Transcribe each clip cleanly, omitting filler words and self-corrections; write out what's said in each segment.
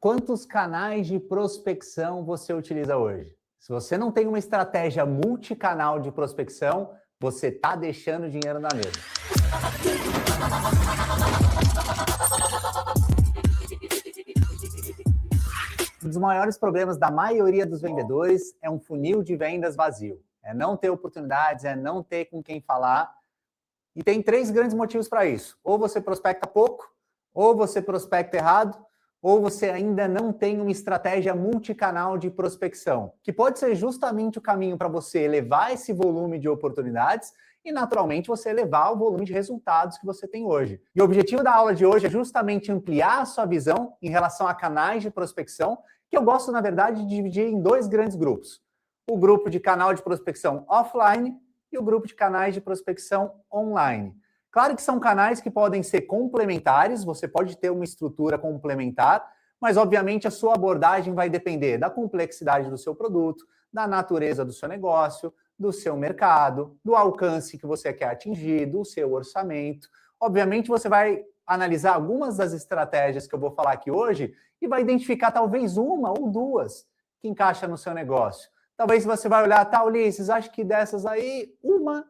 Quantos canais de prospecção você utiliza hoje? Se você não tem uma estratégia multicanal de prospecção, você está deixando dinheiro na mesa. Um dos maiores problemas da maioria dos vendedores é um funil de vendas vazio. É não ter oportunidades, é não ter com quem falar. E tem 3 grandes motivos para isso. Ou você prospecta pouco, ou você prospecta errado, ou você ainda não tem uma estratégia multicanal de prospecção, que pode ser justamente o caminho para você elevar esse volume de oportunidades e, naturalmente, você elevar o volume de resultados que você tem hoje. E o objetivo da aula de hoje é justamente ampliar a sua visão em relação a canais de prospecção, que eu gosto, na verdade, de dividir em 2 grandes grupos. O grupo de canal de prospecção offline e o grupo de canais de prospecção online. Claro que são canais que podem ser complementares, você pode ter uma estrutura complementar, mas obviamente a sua abordagem vai depender da complexidade do seu produto, da natureza do seu negócio, do seu mercado, do alcance que você quer atingir, do seu orçamento. Obviamente você vai analisar algumas das estratégias que eu vou falar aqui hoje e vai identificar talvez uma ou 2 que encaixa no seu negócio. Talvez você vai olhar, tá, Ulisses, acho que dessas aí, uma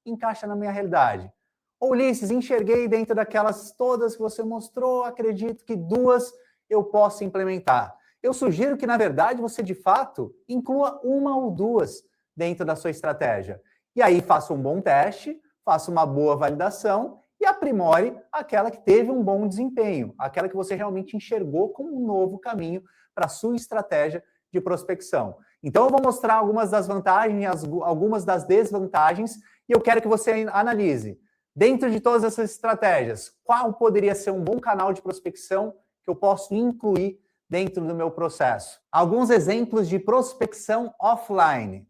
encaixa na minha realidade. Ou, Ulisses, enxerguei dentro daquelas todas que você mostrou, acredito que 2 eu posso implementar. Eu sugiro que, na verdade, você, de fato, inclua uma ou 2 dentro da sua estratégia. E aí, faça um bom teste, faça uma boa validação e aprimore aquela que teve um bom desempenho, aquela que você realmente enxergou como um novo caminho para a sua estratégia de prospecção. Então, eu vou mostrar algumas das vantagens, algumas das desvantagens, e eu quero que você analise. Dentro de todas essas estratégias, qual poderia ser um bom canal de prospecção que eu posso incluir dentro do meu processo? Alguns exemplos de prospecção offline.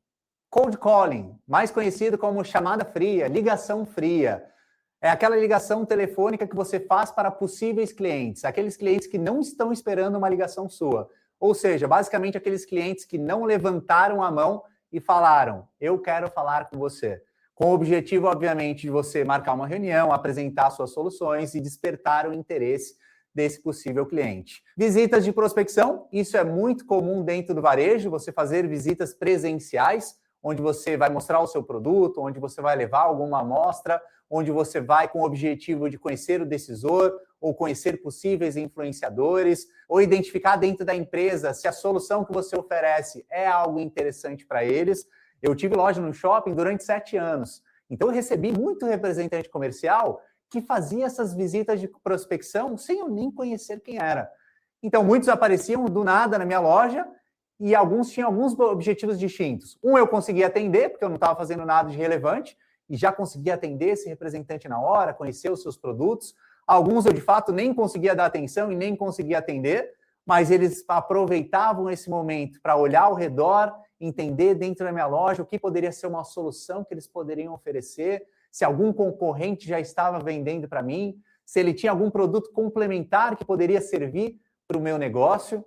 Cold calling, mais conhecido como chamada fria, ligação fria. É aquela ligação telefônica que você faz para possíveis clientes, aqueles clientes que não estão esperando uma ligação sua. Ou seja, basicamente aqueles clientes que não levantaram a mão e falaram, eu quero falar com você. Com o objetivo, obviamente, de você marcar uma reunião, apresentar suas soluções e despertar o interesse desse possível cliente. Visitas de prospecção, isso é muito comum dentro do varejo, você fazer visitas presenciais, onde você vai mostrar o seu produto, onde você vai levar alguma amostra, onde você vai com o objetivo de conhecer o decisor, ou conhecer possíveis influenciadores, ou identificar dentro da empresa se a solução que você oferece é algo interessante para eles. Eu tive loja no shopping durante 7 anos. Então, eu recebi muito representante comercial que fazia essas visitas de prospecção sem eu nem conhecer quem era. Então, muitos apareciam do nada na minha loja e alguns tinham alguns objetivos distintos. Um eu conseguia atender, porque eu não estava fazendo nada de relevante, e já conseguia atender esse representante na hora, conhecer os seus produtos. Alguns eu, de fato, nem conseguia dar atenção e nem conseguia atender, mas eles aproveitavam esse momento para olhar ao redor, entender dentro da minha loja o que poderia ser uma solução que eles poderiam oferecer, se algum concorrente já estava vendendo para mim, se ele tinha algum produto complementar que poderia servir para o meu negócio.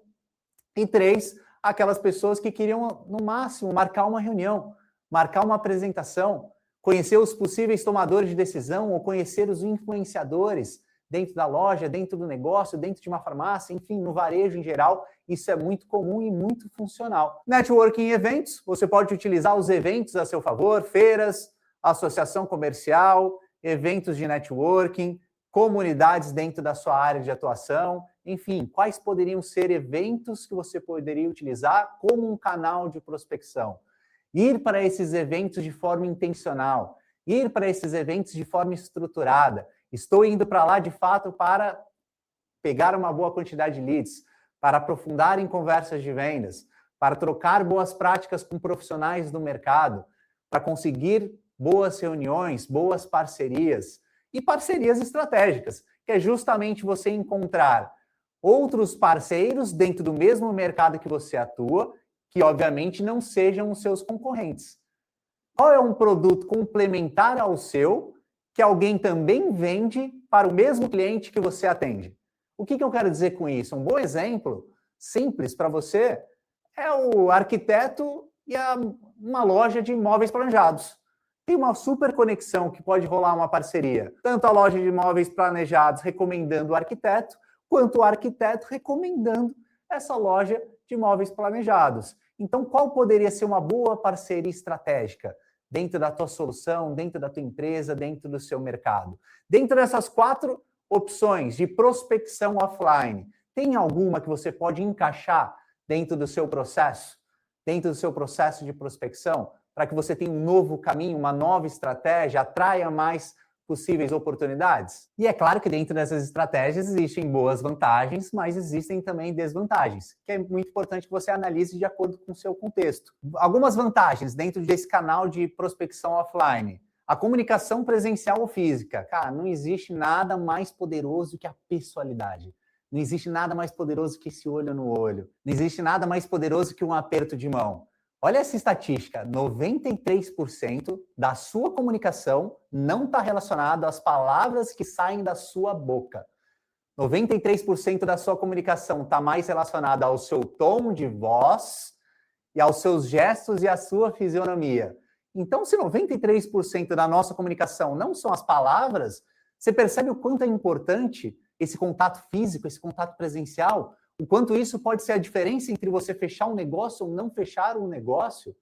E 3, aquelas pessoas que queriam, no máximo, marcar uma reunião, marcar uma apresentação, conhecer os possíveis tomadores de decisão ou conhecer os influenciadores dentro da loja, dentro do negócio, dentro de uma farmácia, enfim, no varejo em geral, isso é muito comum e muito funcional. Networking em eventos, você pode utilizar os eventos a seu favor, feiras, associação comercial, eventos de networking, comunidades dentro da sua área de atuação, enfim, quais poderiam ser eventos que você poderia utilizar como um canal de prospecção? Ir para esses eventos de forma intencional, ir para esses eventos de forma estruturada. Estou indo para lá, de fato, para pegar uma boa quantidade de leads, para aprofundar em conversas de vendas, para trocar boas práticas com profissionais do mercado, para conseguir boas reuniões, boas parcerias e parcerias estratégicas, que é justamente você encontrar outros parceiros dentro do mesmo mercado que você atua, que obviamente não sejam os seus concorrentes. Qual é um produto complementar ao seu que alguém também vende para o mesmo cliente que você atende? O que eu quero dizer com isso? Um bom exemplo, simples para você, é o arquiteto e uma loja de imóveis planejados. Tem uma super conexão que pode rolar uma parceria. Tanto a loja de imóveis planejados recomendando o arquiteto, quanto o arquiteto recomendando essa loja de móveis planejados. Então, qual poderia ser uma boa parceria estratégica dentro da tua solução, dentro da tua empresa, dentro do seu mercado? Dentro dessas 4 opções de prospecção offline, tem alguma que você pode encaixar dentro do seu processo? Dentro do seu processo de prospecção, para que você tenha um novo caminho, uma nova estratégia, atraia mais possíveis oportunidades? E é claro que dentro dessas estratégias existem boas vantagens, mas existem também desvantagens, que é muito importante que você analise de acordo com o seu contexto. Algumas vantagens dentro desse canal de prospecção offline. A comunicação presencial ou física. Cara, não existe nada mais poderoso que a pessoalidade. Não existe nada mais poderoso que esse olho no olho. Não existe nada mais poderoso que um aperto de mão. Olha essa estatística, 93% da sua comunicação não está relacionado às palavras que saem da sua boca. 93% da sua comunicação está mais relacionada ao seu tom de voz e aos seus gestos e à sua fisionomia. Então, se 93% da nossa comunicação não são as palavras, você percebe o quanto é importante esse contato físico, esse contato presencial, o quanto isso pode ser a diferença entre você fechar um negócio ou não fechar um negócio.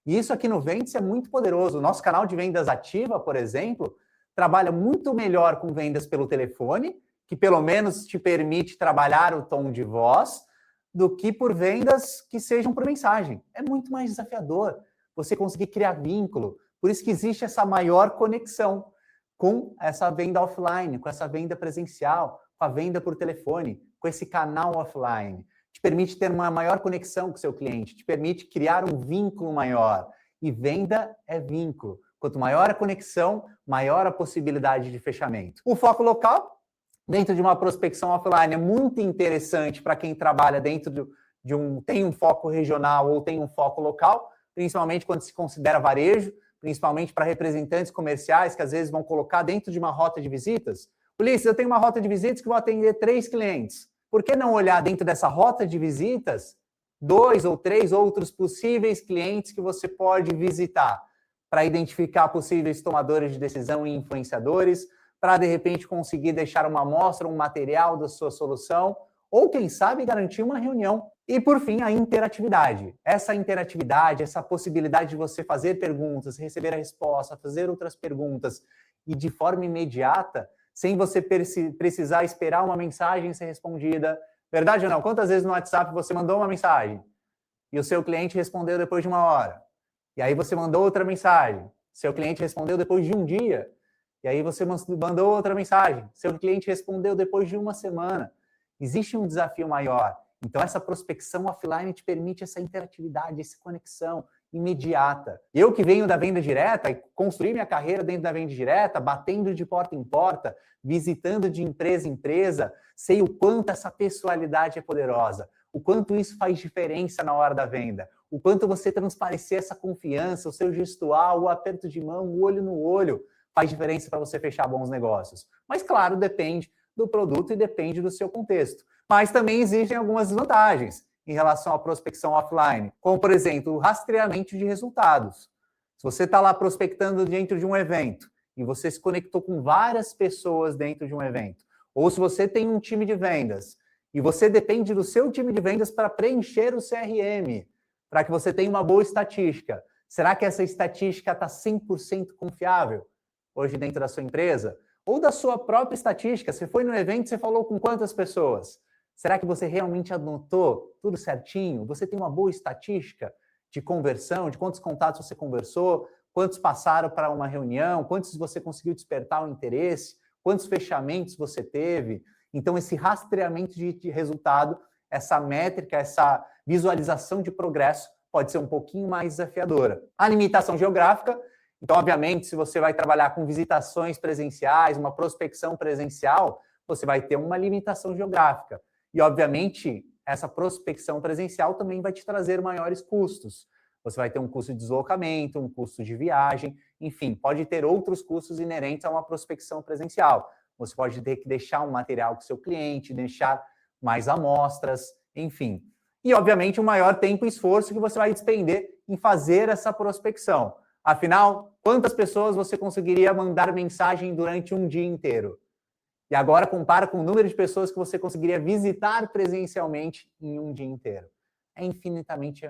E isso aqui no Vendas é muito poderoso. O nosso canal de vendas ativa, por exemplo, trabalha muito melhor com vendas pelo telefone, que pelo menos te permite trabalhar o tom de voz, do que por vendas que sejam por mensagem. É muito mais desafiador você conseguir criar vínculo. Por isso que existe essa maior conexão com essa venda offline, com essa venda presencial, com a venda por telefone, com esse canal offline. Te permite ter uma maior conexão com o seu cliente, te permite criar um vínculo maior. E venda é vínculo. Quanto maior a conexão, maior a possibilidade de fechamento. O foco local, dentro de uma prospecção offline, é muito interessante para quem trabalha dentro tem um foco regional ou tem um foco local, principalmente quando se considera varejo, principalmente para representantes comerciais que às vezes vão colocar dentro de uma rota de visitas. Ulisses, eu tenho uma rota de visitas que vou atender 3 clientes. Por que não olhar dentro dessa rota de visitas 2 ou 3 outros possíveis clientes que você pode visitar para identificar possíveis tomadores de decisão e influenciadores, para de repente conseguir deixar uma amostra, um material da sua solução, ou quem sabe garantir uma reunião. E por fim, a interatividade. Essa interatividade, essa possibilidade de você fazer perguntas, receber a resposta, fazer outras perguntas e de forma imediata, sem você precisar esperar uma mensagem ser respondida. Verdade ou não? Quantas vezes no WhatsApp você mandou uma mensagem e o seu cliente respondeu depois de 1 hora? E aí você mandou outra mensagem, seu cliente respondeu depois de 1 dia. E aí você mandou outra mensagem, seu cliente respondeu depois de 1 semana. Existe um desafio maior. Então, essa prospecção offline te permite essa interatividade, essa conexão imediata. Eu que venho da venda direta e construí minha carreira dentro da venda direta, batendo de porta em porta, visitando de empresa em empresa, sei o quanto essa pessoalidade é poderosa, o quanto isso faz diferença na hora da venda, o quanto você transparecer essa confiança, o seu gestual, o aperto de mão, o olho no olho, faz diferença para você fechar bons negócios. Mas, claro, depende do produto e depende do seu contexto. Mas também existem algumas desvantagens em relação à prospecção offline, como, por exemplo, o rastreamento de resultados. Se você está lá prospectando dentro de um evento e você se conectou com várias pessoas dentro de um evento, ou se você tem um time de vendas e você depende do seu time de vendas para preencher o CRM, para que você tenha uma boa estatística. Será que essa estatística está 100% confiável hoje dentro da sua empresa? Ou da sua própria estatística? Você foi no evento, você falou com quantas pessoas? Será que você realmente anotou tudo certinho? Você tem uma boa estatística de conversão, de quantos contatos você conversou, quantos passaram para uma reunião, quantos você conseguiu despertar o interesse, quantos fechamentos você teve? Então, esse rastreamento de resultado, essa métrica, essa visualização de progresso pode ser um pouquinho mais desafiadora. A limitação geográfica, então, obviamente, se você vai trabalhar com visitações presenciais, uma prospecção presencial, você vai ter uma limitação geográfica. E, obviamente, essa prospecção presencial também vai te trazer maiores custos. Você vai ter um custo de deslocamento, um custo de viagem, enfim, pode ter outros custos inerentes a uma prospecção presencial. Você pode ter que deixar um material com o seu cliente, deixar mais amostras, enfim. E, obviamente, um maior tempo e esforço que você vai despender em fazer essa prospecção. Afinal, quantas pessoas você conseguiria mandar mensagem durante um dia inteiro? E agora compara com o número de pessoas que você conseguiria visitar presencialmente em um dia inteiro. É infinitamente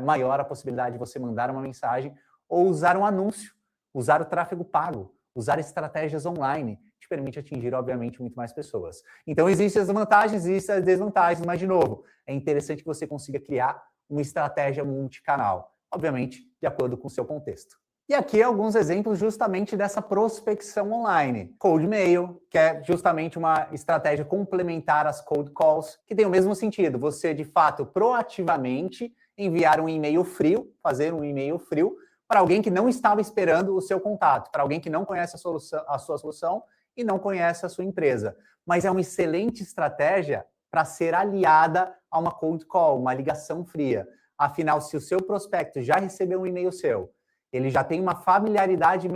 maior a possibilidade de você mandar uma mensagem ou usar um anúncio, usar o tráfego pago, usar estratégias online, te permite atingir, obviamente, muito mais pessoas. Então, existem as vantagens, existem as desvantagens, mas, de novo, é interessante que você consiga criar uma estratégia multicanal, obviamente, de acordo com o seu contexto. E aqui alguns exemplos justamente dessa prospecção online. Cold Mail, que é justamente uma estratégia complementar às cold calls, que tem o mesmo sentido. Você, de fato, proativamente enviar um e-mail frio, fazer um e-mail frio para alguém que não estava esperando o seu contato, para alguém que não conhece a sua solução e não conhece a sua empresa. Mas é uma excelente estratégia para ser aliada a uma cold call, uma ligação fria. Afinal, se o seu prospecto já recebeu um e-mail seu, ele já tem uma familiaridade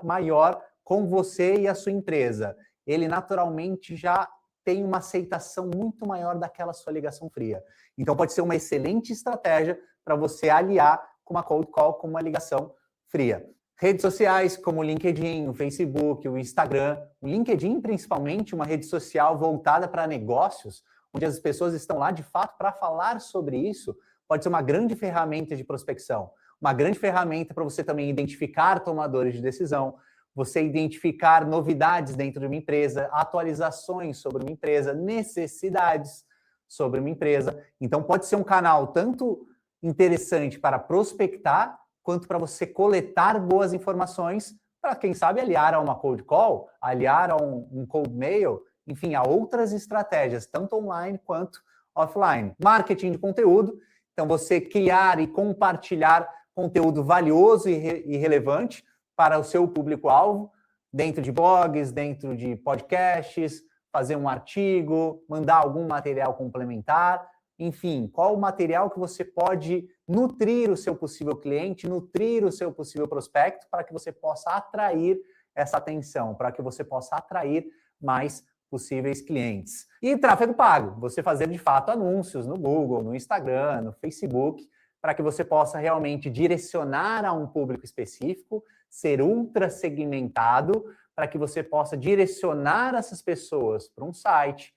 maior com você e a sua empresa. Ele naturalmente já tem uma aceitação muito maior daquela sua ligação fria. Então pode ser uma excelente estratégia para você aliar com uma cold call, com uma ligação fria. Redes sociais como o LinkedIn, o Facebook, o Instagram. O LinkedIn, principalmente, uma rede social voltada para negócios, onde as pessoas estão lá de fato para falar sobre isso, pode ser uma grande ferramenta de prospecção. Uma grande ferramenta para você também identificar tomadores de decisão, você identificar novidades dentro de uma empresa, atualizações sobre uma empresa, necessidades sobre uma empresa. Então, pode ser um canal tanto interessante para prospectar, quanto para você coletar boas informações, para, quem sabe, aliar a uma cold call, aliar a um cold mail, enfim, a outras estratégias, tanto online quanto offline. Marketing de conteúdo, então você criar e compartilhar conteúdo valioso e relevante para o seu público-alvo, dentro de blogs, dentro de podcasts, fazer um artigo, mandar algum material complementar, enfim, qual o material que você pode nutrir o seu possível cliente, nutrir o seu possível prospecto, para que você possa atrair essa atenção, para que você possa atrair mais possíveis clientes. E tráfego pago, você fazer de fato anúncios no Google, no Instagram, no Facebook, para que você possa realmente direcionar a um público específico, ser ultra segmentado, para que você possa direcionar essas pessoas para um site,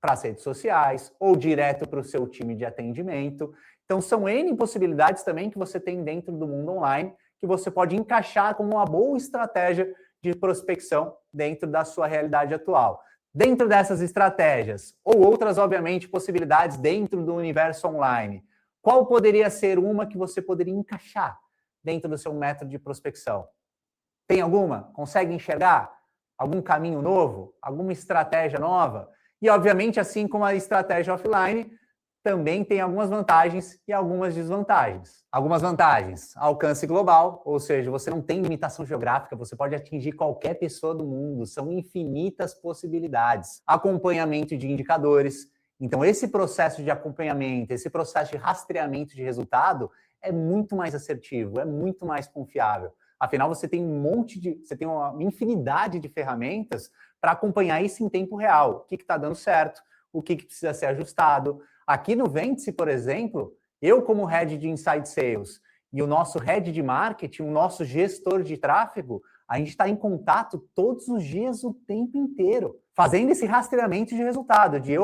para as redes sociais, ou direto para o seu time de atendimento. Então, são N possibilidades também que você tem dentro do mundo online, que você pode encaixar como uma boa estratégia de prospecção dentro da sua realidade atual. Dentro dessas estratégias, ou outras, obviamente, possibilidades dentro do universo online, qual poderia ser uma que você poderia encaixar dentro do seu método de prospecção? Tem alguma? Consegue enxergar algum caminho novo? Alguma estratégia nova? E, obviamente, assim como a estratégia offline, também tem algumas vantagens e algumas desvantagens. Algumas vantagens: alcance global, ou seja, você não tem limitação geográfica, você pode atingir qualquer pessoa do mundo, são infinitas possibilidades. Acompanhamento de indicadores. Então, esse processo de acompanhamento, esse processo de rastreamento de resultado é muito mais assertivo, é muito mais confiável. Afinal, você tem você tem uma infinidade de ferramentas para acompanhar isso em tempo real. O que está dando certo, o que precisa ser ajustado. Aqui no Ventse, por exemplo, eu como Head de Inside Sales e o nosso Head de Marketing, o nosso gestor de tráfego, a gente está em contato todos os dias, o tempo inteiro, fazendo esse rastreamento de resultado, de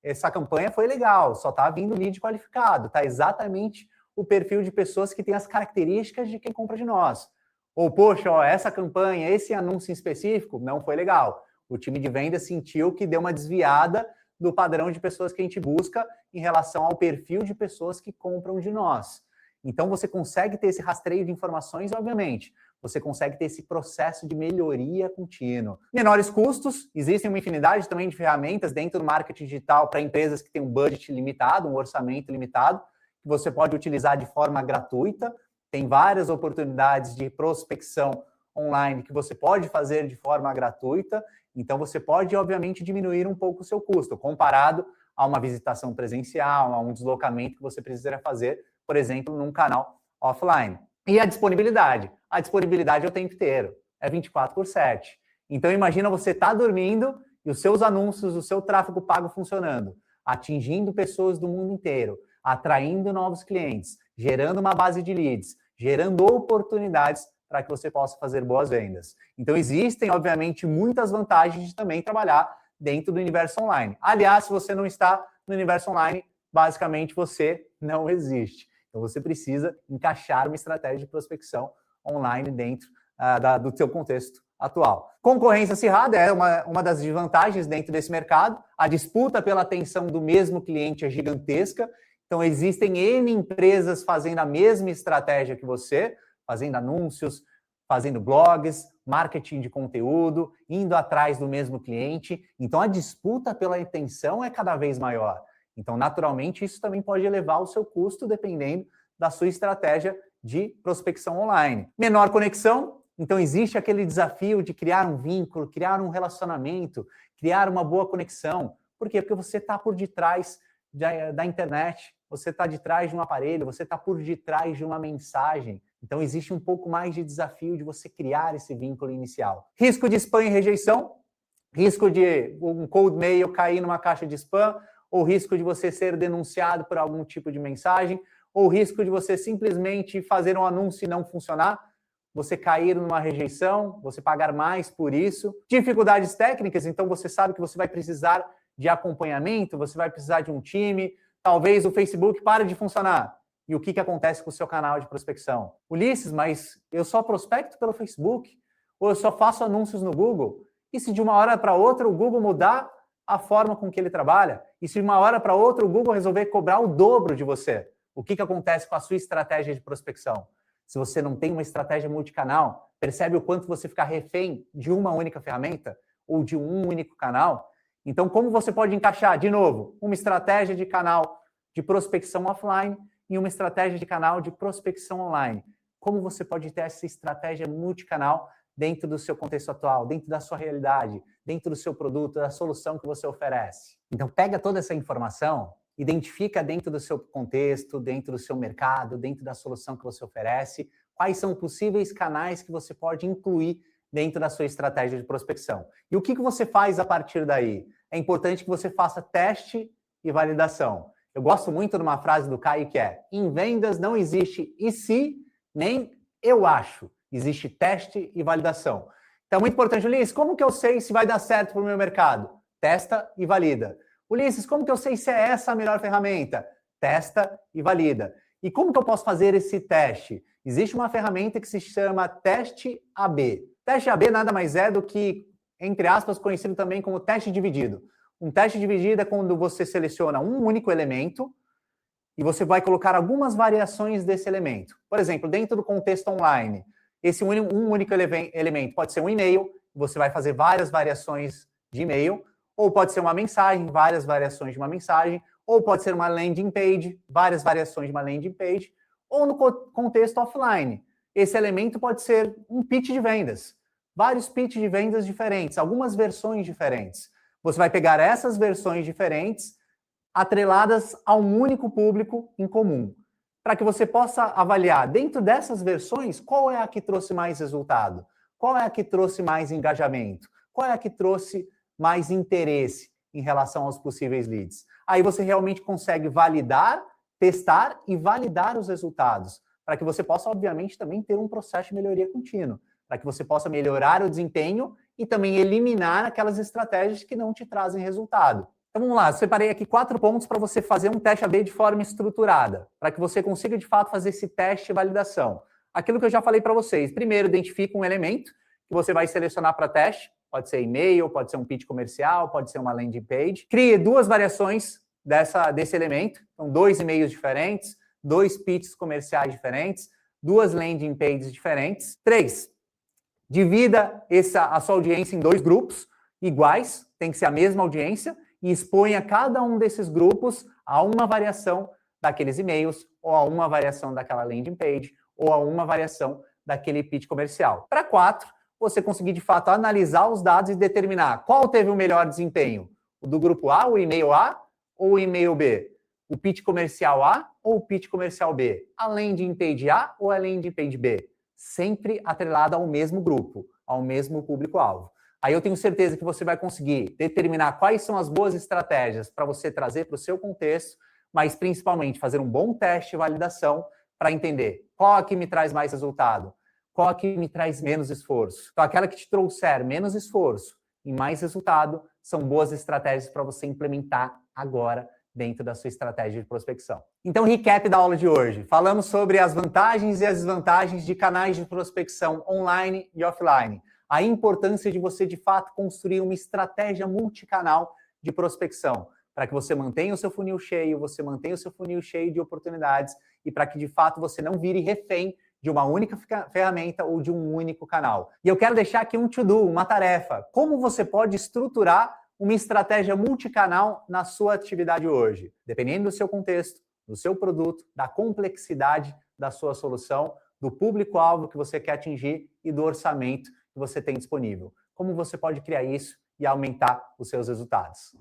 essa campanha foi legal, só está vindo lead qualificado, está exatamente o perfil de pessoas que têm as características de quem compra de nós. Ou, poxa, essa campanha, esse anúncio em específico, não foi legal. O time de venda sentiu que deu uma desviada do padrão de pessoas que a gente busca em relação ao perfil de pessoas que compram de nós. Então, você consegue ter esse rastreio de informações, obviamente. Você consegue ter esse processo de melhoria contínua. Menores custos, existem uma infinidade também de ferramentas dentro do marketing digital para empresas que têm um budget limitado, um orçamento limitado, que você pode utilizar de forma gratuita. Tem várias oportunidades de prospecção online que você pode fazer de forma gratuita. Então, você pode, obviamente, diminuir um pouco o seu custo, comparado a uma visitação presencial, a um deslocamento que você precisaria fazer, por exemplo, num canal offline. E a disponibilidade? A disponibilidade é o tempo inteiro, é 24/7. Então, imagina você estar dormindo e os seus anúncios, o seu tráfego pago funcionando, atingindo pessoas do mundo inteiro, atraindo novos clientes, gerando uma base de leads, gerando oportunidades para que você possa fazer boas vendas. Então, existem, obviamente, muitas vantagens de também trabalhar dentro do universo online. Aliás, se você não está no universo online, basicamente você não existe. Então, você precisa encaixar uma estratégia de prospecção online dentro do seu contexto atual. Concorrência acirrada é uma das desvantagens dentro desse mercado. A disputa pela atenção do mesmo cliente é gigantesca. Então, existem N empresas fazendo a mesma estratégia que você, fazendo anúncios, fazendo blogs, marketing de conteúdo, indo atrás do mesmo cliente. Então, a disputa pela atenção é cada vez maior. Então, naturalmente, isso também pode elevar o seu custo dependendo da sua estratégia de prospecção online. Menor conexão, então existe aquele desafio de criar um vínculo, criar um relacionamento, criar uma boa conexão. Por quê? Porque você está por detrás da internet, você está de trás de um aparelho, você está por detrás de uma mensagem. Então existe um pouco mais de desafio de você criar esse vínculo inicial. Risco de spam e rejeição, risco de um cold mail cair numa caixa de spam, ou risco de você ser denunciado por algum tipo de mensagem, ou risco de você simplesmente fazer um anúncio e não funcionar, você cair numa rejeição, você pagar mais por isso. Dificuldades técnicas, então você sabe que você vai precisar de acompanhamento, você vai precisar de um time, talvez o Facebook pare de funcionar. E o que acontece com o seu canal de prospecção? Ulisses, mas eu só prospecto pelo Facebook, ou eu só faço anúncios no Google. E se de uma hora para outra o Google mudar a forma com que ele trabalha? E se de uma hora para outra o Google resolver cobrar o dobro de você? O que acontece com a sua estratégia de prospecção? Se você não tem uma estratégia multicanal, percebe o quanto você fica refém de uma única ferramenta ou de um único canal? Então, como você pode encaixar, de novo, uma estratégia de canal de prospecção offline e uma estratégia de canal de prospecção online? Como você pode ter essa estratégia multicanal dentro do seu contexto atual, dentro da sua realidade, dentro do seu produto, da solução que você oferece? Então, pega toda essa informação, identifica dentro do seu contexto, dentro do seu mercado, dentro da solução que você oferece, quais são possíveis canais que você pode incluir dentro da sua estratégia de prospecção. E o que você faz a partir daí? É importante que você faça teste e validação. Eu gosto muito de uma frase do Caio que é: em vendas não existe e se, nem eu acho. Existe teste e validação. Então é muito importante. Ulisses, como que eu sei se vai dar certo para o meu mercado? Testa e valida. Ulisses, como que eu sei se é essa a melhor ferramenta? Testa e valida. E como que eu posso fazer esse teste? Existe uma ferramenta que se chama teste AB. Teste AB nada mais é do que, entre aspas, conhecido também como teste dividido. Um teste dividido é quando você seleciona um único elemento e você vai colocar algumas variações desse elemento. Por exemplo, dentro do contexto online, esse um único elemento pode ser um e-mail, você vai fazer várias variações de e-mail, ou pode ser uma mensagem, várias variações de uma mensagem, ou pode ser uma landing page, várias variações de uma landing page, ou no contexto offline. Esse elemento pode ser um pitch de vendas, vários pitches de vendas diferentes, algumas versões diferentes. Você vai pegar essas versões diferentes, atreladas a um único público em comum, para que você possa avaliar dentro dessas versões qual é a que trouxe mais resultado, qual é a que trouxe mais engajamento, qual é a que trouxe mais interesse em relação aos possíveis leads. Aí você realmente consegue validar, testar e validar os resultados, para que você possa, obviamente, também ter um processo de melhoria contínua, para que você possa melhorar o desempenho e também eliminar aquelas estratégias que não te trazem resultado. Então vamos lá, eu separei aqui 4 pontos para você fazer um teste AB de forma estruturada, para que você consiga de fato fazer esse teste e validação. Aquilo que eu já falei para vocês, primeiro identifica um elemento que você vai selecionar para teste, pode ser e-mail, pode ser um pitch comercial, pode ser uma landing page. Crie 2 variações desse elemento, então 2 e-mails diferentes, 2 pitches comerciais diferentes, 2 landing pages diferentes. 3, divida a sua audiência em 2 grupos iguais, tem que ser a mesma audiência, e exponha cada um desses grupos a uma variação daqueles e-mails, ou a uma variação daquela landing page, ou a uma variação daquele pitch comercial. Para 4, você conseguir, de fato, analisar os dados e determinar qual teve o melhor desempenho. O do grupo A, o e-mail A, ou o e-mail B? O pitch comercial A ou o pitch comercial B? A landing page A ou a landing page B? Sempre atrelada ao mesmo grupo, ao mesmo público-alvo. Aí eu tenho certeza que você vai conseguir determinar quais são as boas estratégias para você trazer para o seu contexto, mas principalmente fazer um bom teste e validação para entender qual é que me traz mais resultado. Qual a que me traz menos esforço? Então, aquela que te trouxer menos esforço e mais resultado são boas estratégias para você implementar agora dentro da sua estratégia de prospecção. Então, recap da aula de hoje. Falamos sobre as vantagens e as desvantagens de canais de prospecção online e offline. A importância de você, de fato, construir uma estratégia multicanal de prospecção, para que você mantenha o seu funil cheio, você mantenha o seu funil cheio de oportunidades e para que, de fato, você não vire refém de uma única ferramenta ou de um único canal. E eu quero deixar aqui um to-do, uma tarefa. Como você pode estruturar uma estratégia multicanal na sua atividade hoje? Dependendo do seu contexto, do seu produto, da complexidade da sua solução, do público-alvo que você quer atingir e do orçamento que você tem disponível. Como você pode criar isso e aumentar os seus resultados?